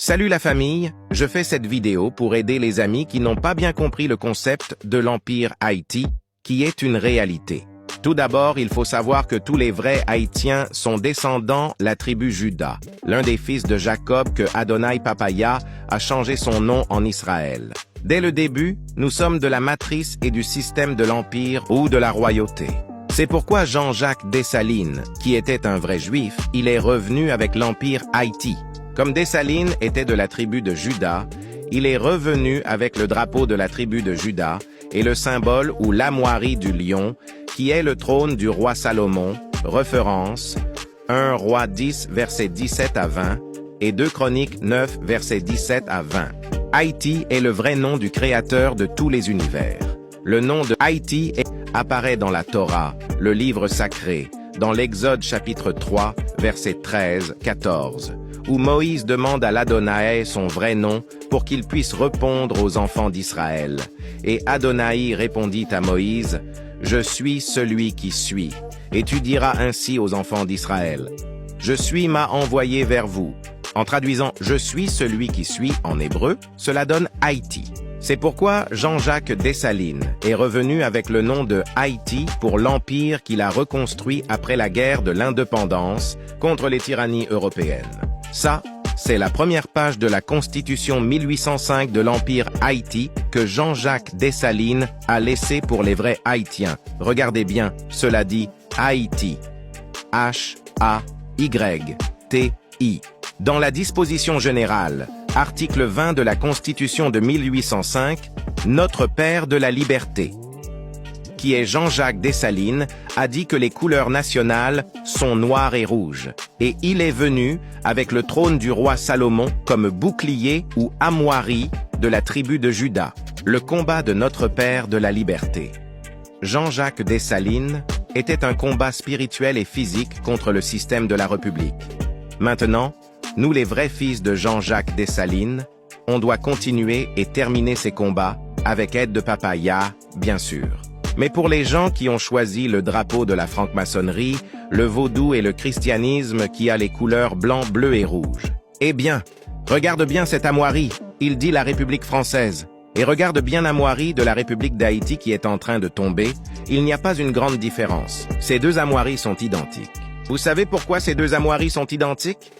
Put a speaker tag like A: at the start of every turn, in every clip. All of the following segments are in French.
A: Salut la famille, je fais cette vidéo pour aider les amis qui n'ont pas bien compris le concept de l'Empire Haïti, qui est une réalité. Tout d'abord, il faut savoir que tous les vrais Haïtiens sont descendants de la tribu Juda, l'un des fils de Jacob que Adonai Papaya a changé son nom en Israël. Dès le début, nous sommes de la matrice et du système de l'Empire ou de la royauté. C'est pourquoi Jean-Jacques Dessalines, qui était un vrai juif, il est revenu avec l'Empire Haïti. Comme Dessalines était de la tribu de Juda, il est revenu avec le drapeau de la tribu de Juda et le symbole ou l'armoirie du lion, qui est le trône du roi Salomon, référence 1 Roi 10, versets 17 à 20, et 2 Chroniques 9, versets 17 à 20. Haïti est le vrai nom du créateur de tous les univers. Le nom de Haïti apparaît dans la Torah, le livre sacré, dans l'Exode chapitre 3, versets 13-14. Où Moïse demande à l'Adonai son vrai nom pour qu'il puisse répondre aux enfants d'Israël. Et Adonai répondit à Moïse, « Je suis celui qui suis. Et tu diras ainsi aux enfants d'Israël, « Je suis m'a envoyé vers vous. » En traduisant « Je suis celui qui suis » en hébreu, cela donne Haïti. C'est pourquoi Jean-Jacques Dessalines est revenu avec le nom de Haïti pour l'empire qu'il a reconstruit après la guerre de l'indépendance contre les tyrannies européennes. Ça, c'est la première page de la Constitution 1805 de l'Empire Haïti que Jean-Jacques Dessalines a laissé pour les vrais Haïtiens. Regardez bien, cela dit Haïti. H-A-Y-T-I. Dans la disposition générale, article 20 de la Constitution de 1805, notre Père de la Liberté, qui est Jean-Jacques Dessalines, a dit que les couleurs nationales sont noires et rouges. Et il est venu avec le trône du roi Salomon comme bouclier ou armoirie de la tribu de Juda, le combat de notre Père de la Liberté. Jean-Jacques Dessalines était un combat spirituel et physique contre le système de la République. Maintenant, nous les vrais fils de Jean-Jacques Dessalines, on doit continuer et terminer ces combats avec aide de Papaya, bien sûr. Mais pour les gens qui ont choisi le drapeau de la franc-maçonnerie, le vaudou et le christianisme qui a les couleurs blanc, bleu et rouge, eh bien, regarde bien cette armoirie, il dit la République française. Et regarde bien l'armoirie de la République d'Haïti qui est en train de tomber, il n'y a pas une grande différence. Ces deux armoiries sont identiques. Vous savez pourquoi ces deux armoiries sont identiques?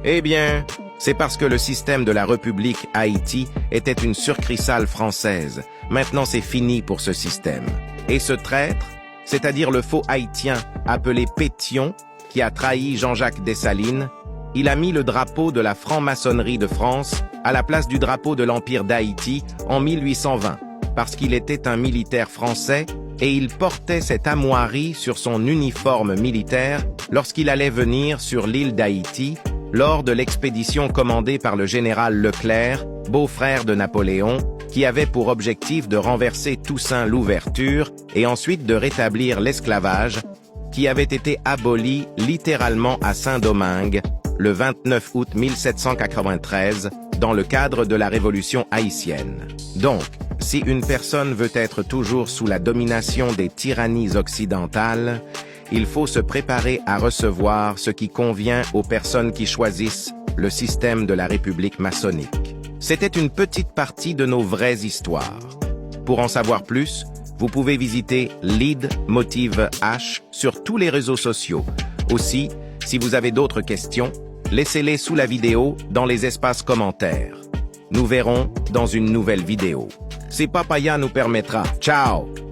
A: Eh bien, c'est parce que le système de la République Haïti était une succursale française. Maintenant, c'est fini pour ce système. Et ce traître, c'est-à-dire le faux haïtien appelé Pétion, qui a trahi Jean-Jacques Dessalines, il a mis le drapeau de la franc-maçonnerie de France à la place du drapeau de l'Empire d'Haïti en 1820, parce qu'il était un militaire français et il portait cette armoirie sur son uniforme militaire lorsqu'il allait venir sur l'île d'Haïti lors de l'expédition commandée par le général Leclerc, beau-frère de Napoléon, qui avait pour objectif de renverser Toussaint Louverture et ensuite de rétablir l'esclavage, qui avait été aboli littéralement à Saint-Domingue le 29 août 1793 dans le cadre de la Révolution haïtienne. Donc, si une personne veut être toujours sous la domination des tyrannies occidentales, il faut se préparer à recevoir ce qui convient aux personnes qui choisissent le système de la République maçonnique. C'était une petite partie de nos vraies histoires. Pour en savoir plus, vous pouvez visiter Lead Motive H sur tous les réseaux sociaux. Aussi, si vous avez d'autres questions, laissez-les sous la vidéo dans les espaces commentaires. Nous verrons dans une nouvelle vidéo. Si Papaya nous permettra. Ciao!